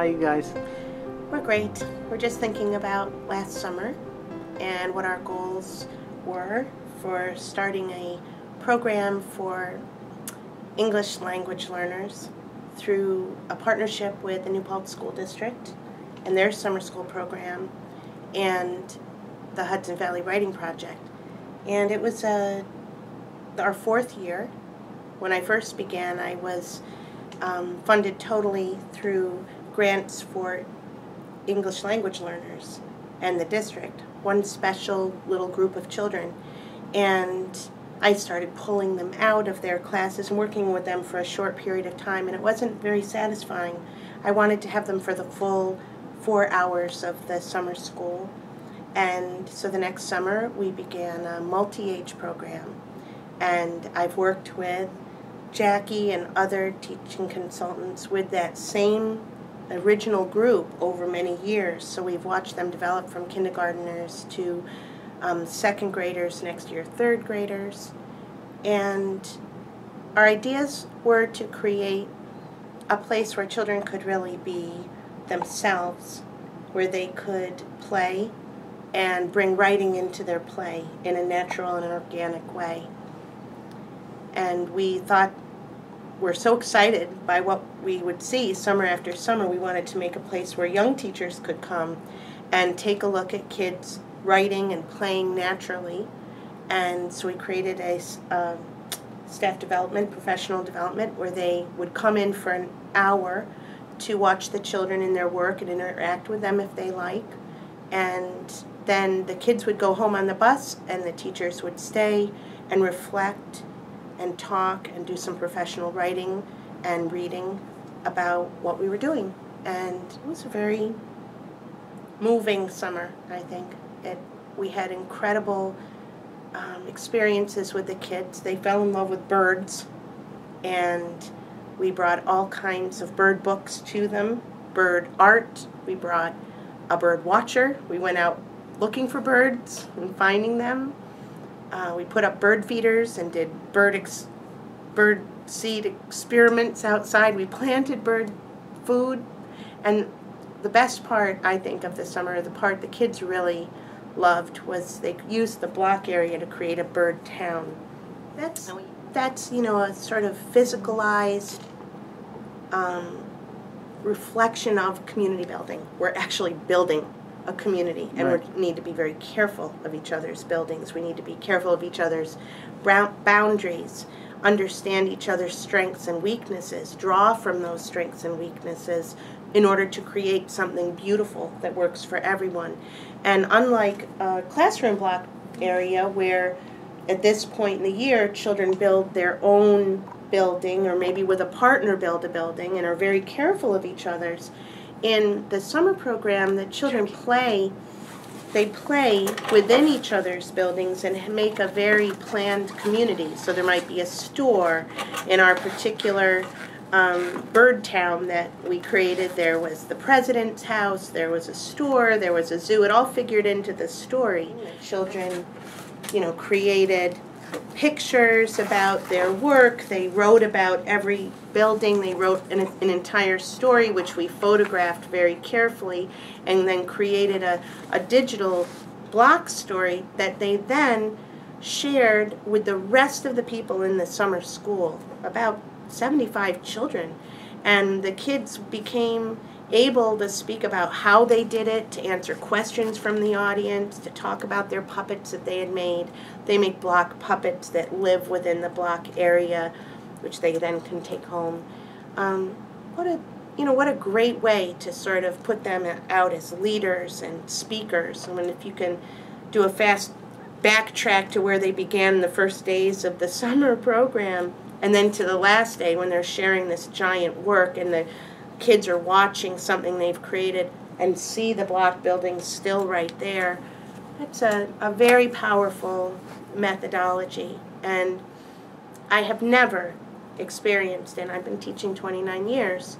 How you guys? We're great. We're just thinking about last summer and what our goals were for starting a program for English language learners through a partnership with the New Paltz School District and their summer school program and the Hudson Valley Writing Project. And it was our fourth year. When I first began, I was funded totally through grants for English language learners and the district, one special little group of children. And I started pulling them out of their classes and working with them for a short period of time, and it wasn't very satisfying. I wanted to have them for the full 4 hours of the summer school. And so the next summer we began a multi-age program, and I've worked with Jackie and other teaching consultants with that same original group over many years. So we've watched them develop from kindergarteners to second graders, next year third graders. And our ideas were to create a place where children could really be themselves, where they could play and bring writing into their play in a natural and an organic way. And we thought, we're so excited by what we would see summer after summer, we wanted to make a place where young teachers could come and take a look at kids writing and playing naturally. And so we created a staff development, professional development, where they would come in for an hour to watch the children in their work and interact with them if they like. And then the kids would go home on the bus and the teachers would stay and reflect and talk and do some professional writing and reading about what we were doing. And it was a very moving summer, I think. We had incredible experiences with the kids. They fell in love with birds, and we brought all kinds of bird books to them, bird art. We brought a bird watcher. We went out looking for birds and finding them. We put up bird feeders and did bird seed experiments outside. We planted bird food. And the best part, I think, of the summer, the part the kids really loved, was they used the block area to create a bird town. That's you know, a sort of physicalized reflection of community building. We're actually building a community, and we need to be very careful of each other's buildings. We need to be careful of each other's boundaries, understand each other's strengths and weaknesses, draw from those strengths and weaknesses in order to create something beautiful that works for everyone. And unlike a classroom block area where at this point in the year children build their own building, or maybe with a partner build a building, and are very careful of each other's, in the summer program, the children play within each other's buildings and make a very planned community. So there might be a store. In our particular bird town that we created, there was the president's house, there was a store, there was a zoo. It all figured into the story. The children, you know, created pictures about their work. They wrote about every building. They wrote an entire story, which we photographed very carefully, and then created a digital block story that they then shared with the rest of the people in the summer school, about 75 children. And the kids became able to speak about how they did it, to answer questions from the audience, to talk about their puppets that they had made. They make block puppets that live within the block area, which they then can take home. What a great way to sort of put them out as leaders and speakers. I mean, if you can do a fast backtrack to where they began the first days of the summer program, and then to the last day when they're sharing this giant work and the kids are watching something they've created and see the block building still right there. That's a very powerful methodology, and I have never experienced, and I've been teaching 29 years,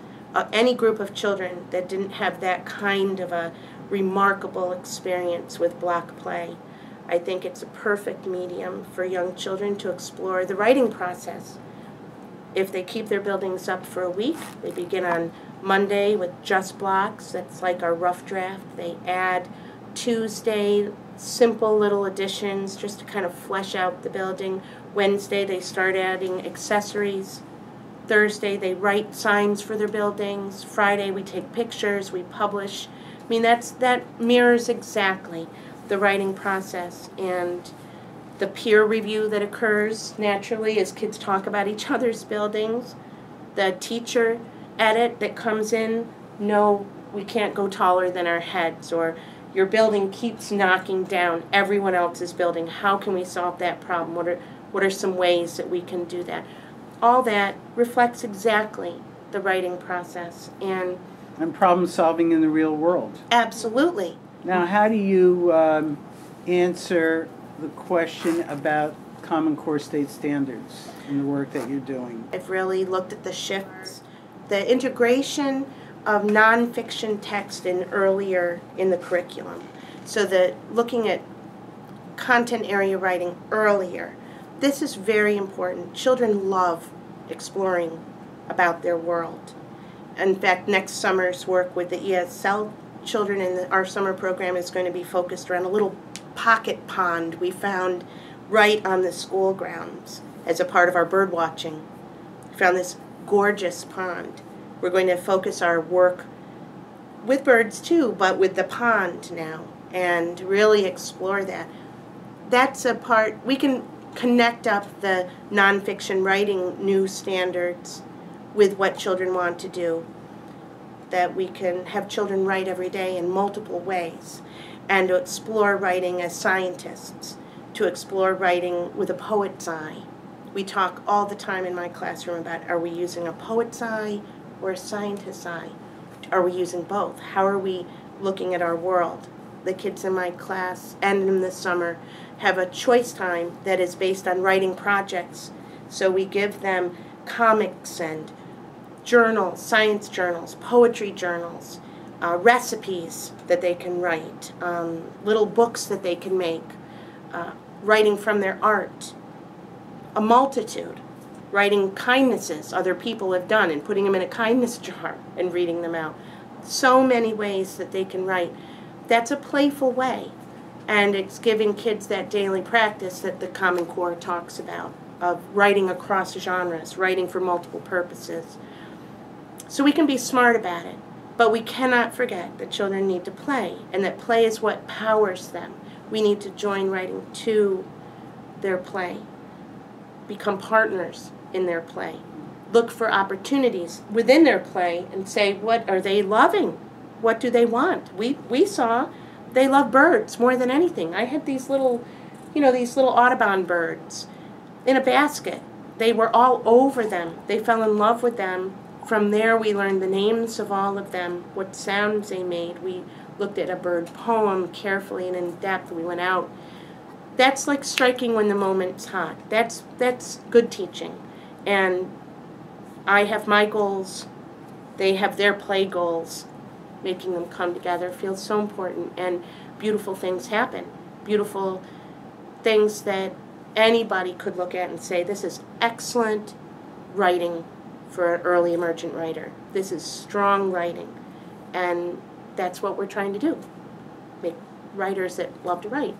any group of children that didn't have that kind of a remarkable experience with block play. I think it's a perfect medium for young children to explore the writing process. If they keep their buildings up for a week, they begin on Monday with just blocks. That's like our rough draft. They add Tuesday simple little additions just to kind of flesh out the building. Wednesday they start adding accessories. Thursday they write signs for their buildings. Friday we take pictures, we publish. I mean, that mirrors exactly the writing process and the peer review that occurs naturally as kids talk about each other's buildings. The teacher edit that comes in, no, we can't go taller than our heads, or your building keeps knocking down everyone else's building. How can we solve that problem? What are some ways that we can do that? All that reflects exactly the writing process and problem solving in the real world. Absolutely. Now, how do you answer the question about Common Core state standards in the work that you're doing? I've really looked at the shifts, the integration of nonfiction text earlier in the curriculum. So that looking at content area writing earlier. This is very important. Children love exploring about their world. In fact, next summer's work with the ESL children in our summer program is going to be focused around a little pocket pond we found right on the school grounds as a part of our bird watching. We found this gorgeous pond. We're going to focus our work with birds too, but with the pond now, and really explore that. That's a part, we can connect up the nonfiction writing new standards with what children want to do. That we can have children write every day in multiple ways, and to explore writing as scientists, to explore writing with a poet's eye. We talk all the time in my classroom about, are we using a poet's eye or a scientist's eye? Are we using both? How are we looking at our world? The kids in my class and in the summer have a choice time that is based on writing projects. So we give them comics and journals, science journals, poetry journals, recipes that they can write, little books that they can make, writing from their art, a multitude, writing kindnesses other people have done and putting them in a kindness jar and reading them out. So many ways that they can write. That's a playful way, and it's giving kids that daily practice that the Common Core talks about, of writing across genres, writing for multiple purposes. So we can be smart about it, but we cannot forget that children need to play, and that play is what powers them. We need to join writing to their play, become partners in their play, look for opportunities within their play and say, what are they loving? What do they want? We saw they love birds more than anything. I had these little, these little Audubon birds in a basket. They were all over them. They fell in love with them. From there we learned the names of all of them, what sounds they made. We looked at a bird poem carefully and in depth. We went out. That's like striking when the moment's hot. That's good teaching. And I have my goals. They have their play goals. Making them come together feels so important, and beautiful things happen. Beautiful things that anybody could look at and say, this is excellent writing for an early emergent writer. This is strong writing, and that's what we're trying to do. Make writers that love to write.